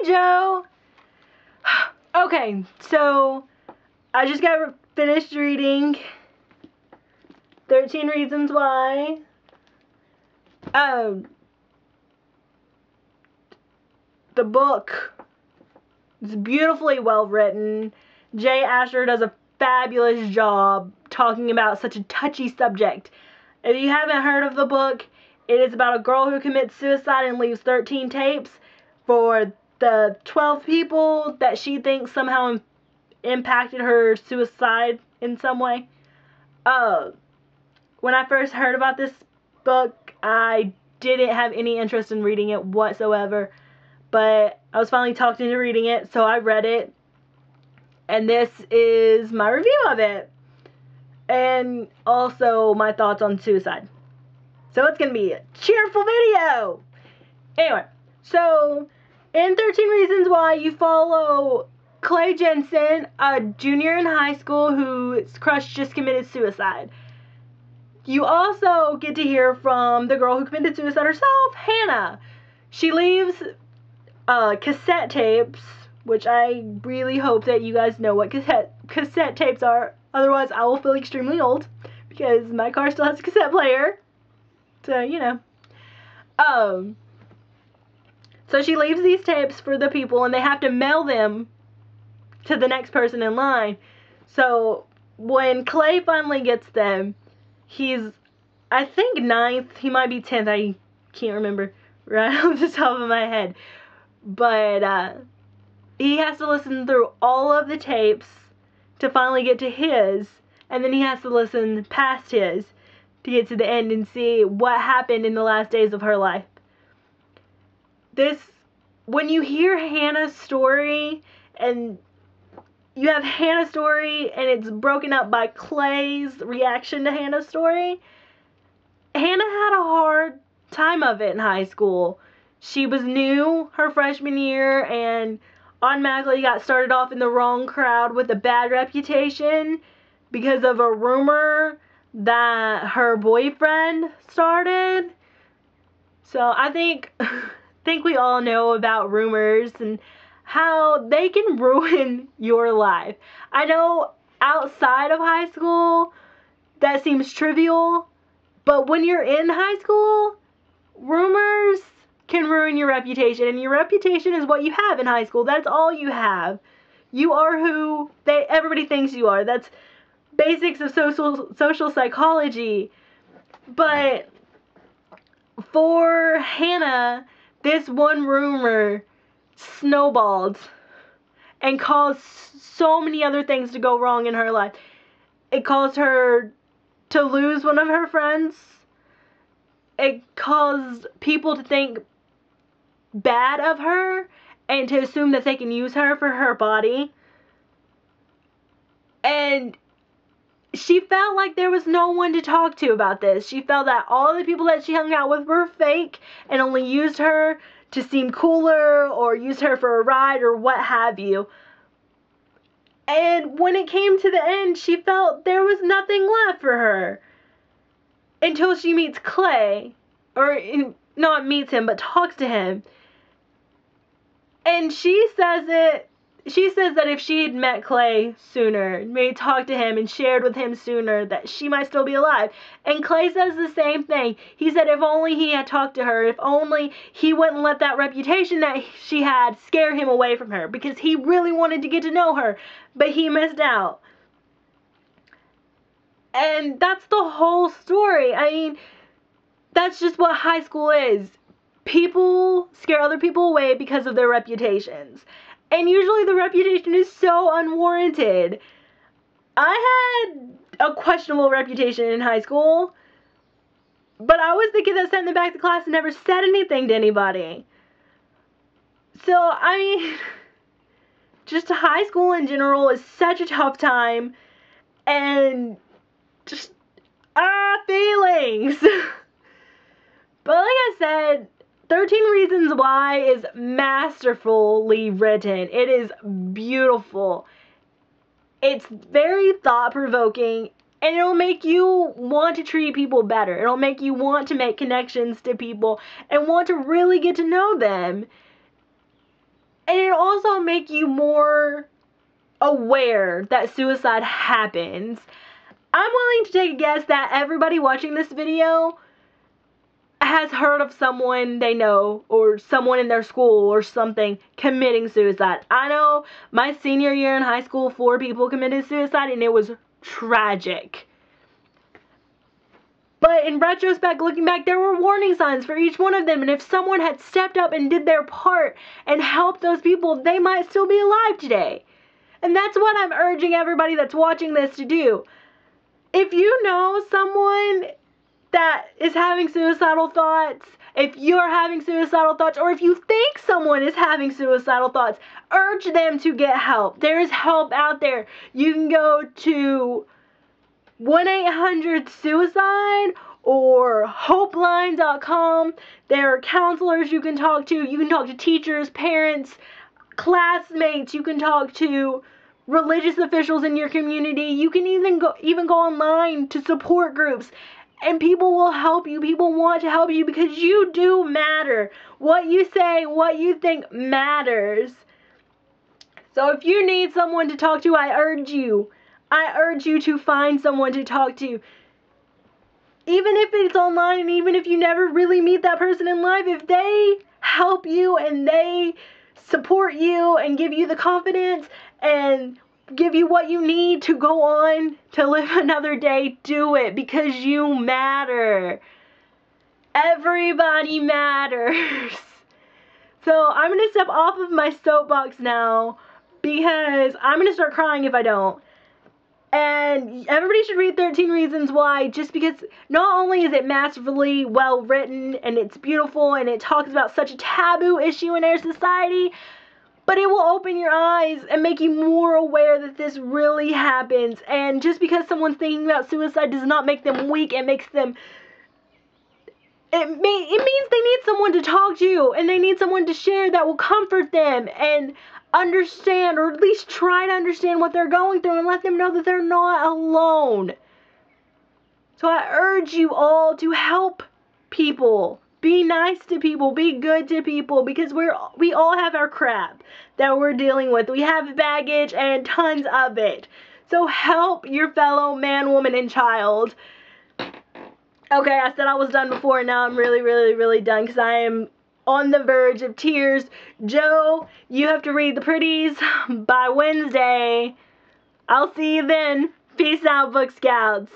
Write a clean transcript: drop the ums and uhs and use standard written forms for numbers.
Joe! Okay, so I just got finished reading 13 Reasons Why. The book is beautifully well written. Jay Asher does a fabulous job talking about such a touchy subject. If you haven't heard of the book, it is about a girl who commits suicide and leaves 13 tapes for the 12 people that she thinks somehow impacted her suicide in some way. When I first heard about this book, I didn't have any interest in reading it whatsoever, but I was finally talked into reading it, so I read it, and this is my review of it, and also my thoughts on suicide. So it's going to be a cheerful video! Anyway, so in 13 Reasons Why, you follow Clay Jensen, a junior in high school whose crush just committed suicide. You also get to hear from the girl who committed suicide herself, Hannah. She leaves cassette tapes, which I really hope that you guys know what cassette tapes are. Otherwise, I will feel extremely old because my car still has a cassette player. So, you know. So she leaves these tapes for the people, and they have to mail them to the next person in line. So when Clay finally gets them, he's, I think, 9th. He might be 10th. I can't remember right off the top of my head. But he has to listen through all of the tapes to finally get to his. And then he has to listen past his to get to the end and see what happened in the last days of her life. When you hear Hannah's story, and you have Hannah's story and it's broken up by Clay's reaction to Hannah's story, Hannah had a hard time of it in high school. She was new her freshman year and automatically got started off in the wrong crowd with a bad reputation because of a rumor that her boyfriend started. So I think we all know about rumors and how they can ruin your life. I know outside of high school that seems trivial, but when you're in high school, rumors can ruin your reputation, and your reputation is what you have in high school. That's all you have. You are who everybody thinks you are. That's basics of social psychology. But for Hannah, this one rumor snowballed and caused so many other things to go wrong in her life. It caused her to lose one of her friends. It caused people to think bad of her and to assume that they can use her for her body. And she felt like there was no one to talk to about this. She felt that all the people that she hung out with were fake and only used her to seem cooler or used her for a ride or what have you. And when it came to the end, she felt there was nothing left for her. Until she meets Clay. Or not meets him, but talks to him. And she says that if she had met Clay sooner, maybe talked to him and shared with him sooner, that she might still be alive. And Clay says the same thing. He said if only he had talked to her, if only he wouldn't let that reputation that she had scare him away from her, because he really wanted to get to know her, but he missed out. And that's the whole story. I mean, that's just what high school is. People scare other people away because of their reputations. And usually the reputation is so unwarranted. I had a questionable reputation in high school, but I was the kid that sat in the back of the class and never said anything to anybody. So, I mean, just high school in general is such a tough time, and just, feelings. But like I said, 13 Reasons Why is masterfully written. It is beautiful. It's very thought-provoking, and it'll make you want to treat people better. It'll make you want to make connections to people and want to really get to know them. And it'll also make you more aware that suicide happens. I'm willing to take a guess that everybody watching this video has heard of someone they know or someone in their school or something committing suicide. I know my senior year in high school, 4 people committed suicide, and it was tragic. But in retrospect, looking back, there were warning signs for each one of them, and if someone had stepped up and did their part and helped those people, they might still be alive today. And that's what I'm urging everybody that's watching this to do. If you know someone that is having suicidal thoughts, if you're having suicidal thoughts, or if you think someone is having suicidal thoughts, urge them to get help. There is help out there. You can go to 1-800-SUICIDE or hopeline.com. There are counselors you can talk to. You can talk to teachers, parents, classmates. You can talk to religious officials in your community. You can even go online to support groups. And people will help you. People want to help you because you do matter. What you say, what you think matters. So if you need someone to talk to, I urge you to find someone to talk to. Even if it's online and even if you never really meet that person in life, if they help you and they support you and give you the confidence and give you what you need to go on to live another day, do it because you matter. Everybody matters. So I'm going to step off of my soapbox now because I'm going to start crying if I don't. And everybody should read 13 Reasons Why, just because not only is it masterfully well written and it's beautiful and it talks about such a taboo issue in our society, but it will open your eyes and make you more aware that this really happens. And just because someone's thinking about suicide does not make them weak. It makes them... It means they need someone to talk to, and they need someone to share that will comfort them and understand, or at least try to understand what they're going through and let them know that they're not alone. So I urge you all to help people. Be nice to people, be good to people, because we all have our crap that we're dealing with. We have baggage and tons of it. So help your fellow man, woman, and child. Okay, I said I was done before, and now I'm really, really, really done because I am on the verge of tears. Joe, you have to read The Pretties by Wednesday. I'll see you then. Peace out, Book Scouts.